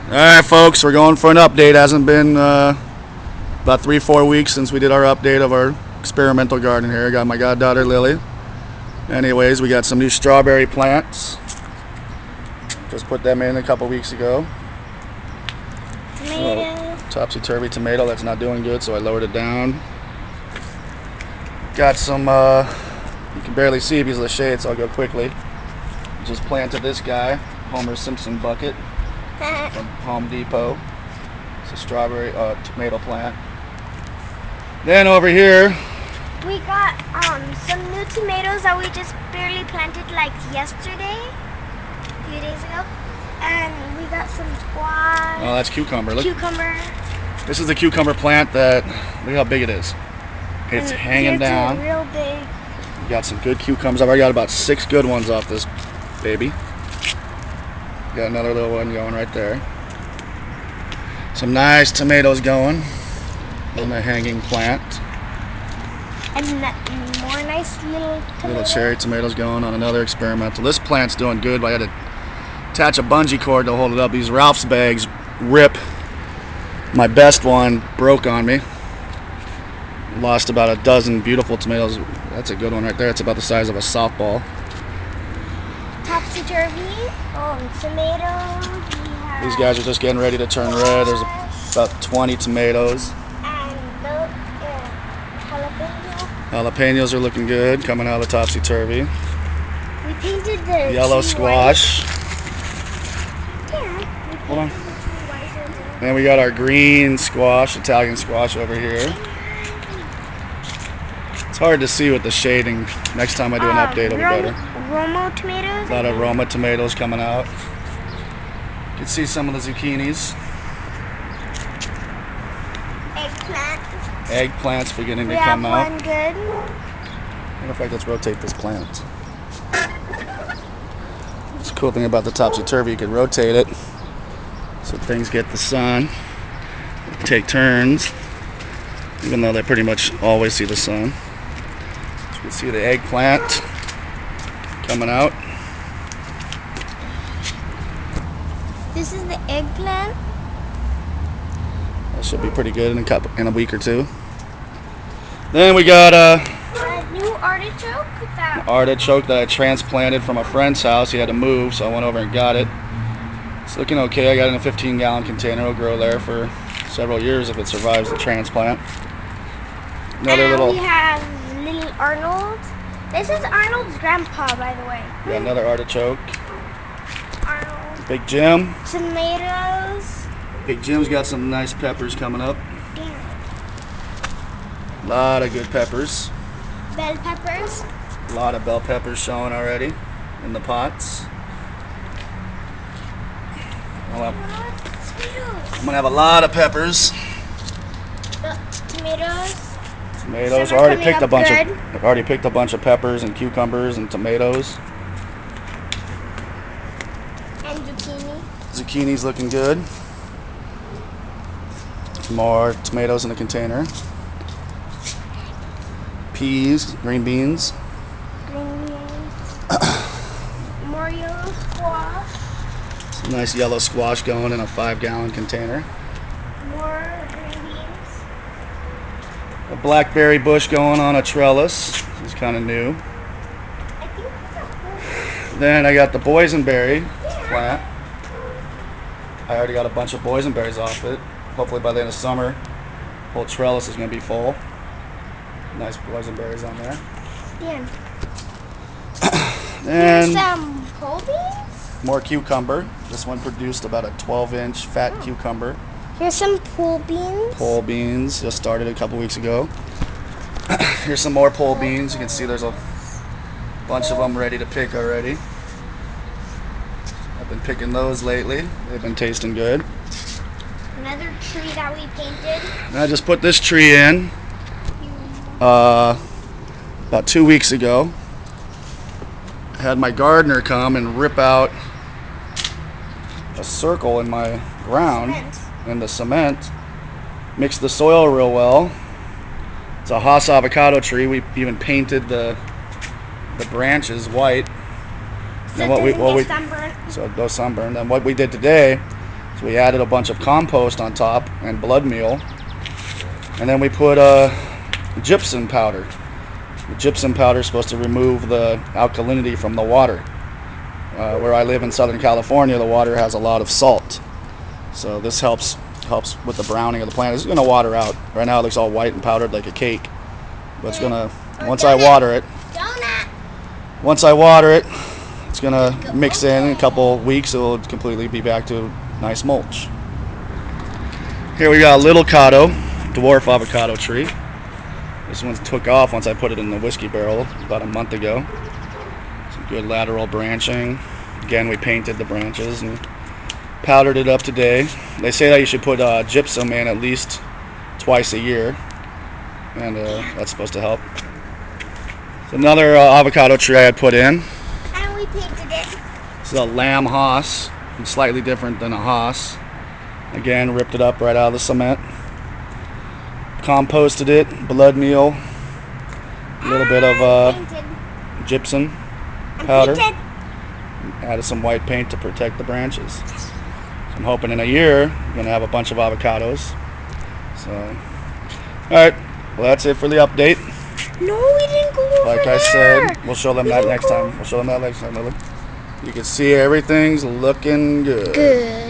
Alright folks, we're going for an update. Hasn't been about 3-4 weeks since we did our update of our experimental garden here. I got my goddaughter Lily. Anyways, we got some new strawberry plants. Just put them in a couple weeks ago. Tomato. Topsy-turvy tomato, that's not doing good, so I lowered it down. Got some, you can barely see because of the shade, so I'll go quickly. Just planted this guy, Homer Simpson bucket. From Home Depot. It's a strawberry tomato plant. Then over here We got some new tomatoes that we just barely planted like yesterday, a few days ago. And we got some squash. oh, that's cucumber. Look, Cucumber. this is the cucumber plant that, look how big it is. It's And hanging it's down. real big. We got some good cucumbers. I've already got about 6 good ones off this baby. Got another little one going right there. Some nice tomatoes going on the hanging plant. And more nice little tomatoes. Little cherry tomatoes going on another experimental. This plant's doing good, but I had to attach a bungee cord to hold it up. These Ralph's bags rip. My best one broke on me. Lost about a dozen beautiful tomatoes. That's a good one right there. It's about the size of a softball. Topsy-turvy. Tomatoes. We have These guys are just getting ready to turn red. There's about 20 tomatoes. and the jalapeno. Jalapenos are looking good, coming out of the topsy-turvy. We painted the Yellow tree squash. white. Yeah. We Hold on. painted the tree white. And we got our green squash, Italian squash over here. It's hard to see with the shading. Next time I do an update, it'll be better. Romo tomatoes. A lot of Roma tomatoes coming out. You can see some of the zucchinis. Eggplant. Eggplants beginning We to have come out. one good. Matter of fact, let's rotate this plant. It's a cool thing about the topsy-turvy, you can rotate it so things get the sun. Take turns, even though they pretty much always see the sun. So you can see the eggplant coming out. This is the eggplant. That should be pretty good in a week or two. Then we got A new artichoke. That artichoke that I transplanted from a friend's house. He had to move, so I went over and got it. It's looking okay. I got it in a 15-gallon container. It'll grow there for several years if it survives the transplant. Another and little. we have little Arnold. This is Arnold's grandpa, by the way. Got another artichoke. Arnold. Big Jim. Tomatoes. Big Jim's got some nice peppers coming up. Yeah. A lot of good peppers. Bell peppers. A lot of bell peppers showing already in the pots. I'm gonna have a lot of peppers. Tomatoes. Tomatoes. Some are coming up good. I've already picked a bunch of peppers and cucumbers and tomatoes. And zucchini. Zucchini's looking good. More tomatoes in the container. Peas, green beans. Green beans. More yellow squash. Some nice yellow squash going in a 5-gallon container. More green beans. A blackberry bush going on a trellis. This is kind of new. I think it's a whole. Then I got the boysenberry plant. I already got a bunch of boysenberries off it. Hopefully by the end of summer, whole trellis is going to be full. Nice boysenberries on there. Yeah. And Here's some pole beans. more cucumber. This one produced about a 12-inch fat cucumber. Here's some pole beans. Pole beans just started a couple weeks ago. Here's some more pole beans. You can see there's a bunch of them ready to pick already. I've been picking those lately. They've been tasting good. Another tree that we painted. And I just put this tree in about 2 weeks ago. I had my gardener come and rip out a circle in my ground. Cement. And the cement, mix the soil real well. It's a Haas avocado tree. We even painted the branches white. So And it doesn't get sunburned. so it goes sunburned. And what we did today So we added a bunch of compost on top and blood meal. And then we put gypsum powder. The gypsum powder is supposed to remove the alkalinity from the water. Where I live in Southern California, the water has a lot of salt. So this helps with the browning of the plant. It's going to water out. Right now it looks all white and powdered like a cake. But it's going to, once I water it, it's going to mix in a couple weeks. It'll completely be back to nice mulch. Here we got a little avocado, dwarf avocado tree. This one took off once I put it in the whiskey barrel about a month ago. Some good lateral branching. Again, we painted the branches and powdered it up today. They say that you should put gypsum in at least twice a year, and that's supposed to help. So another avocado tree I had put in. And we painted it. This is a lamb Haas. It's slightly different than a Haas. Again, ripped it up right out of the cement. Composted it, blood meal, a little bit of gypsum powder. Added some white paint to protect the branches. So I'm hoping in a year I'm going to have a bunch of avocados. So, alright, well that's it for the update. No, we didn't go over Like I there. said, we'll show them that next time. We'll show them that next time, Lily. You can see everything's looking good. Good.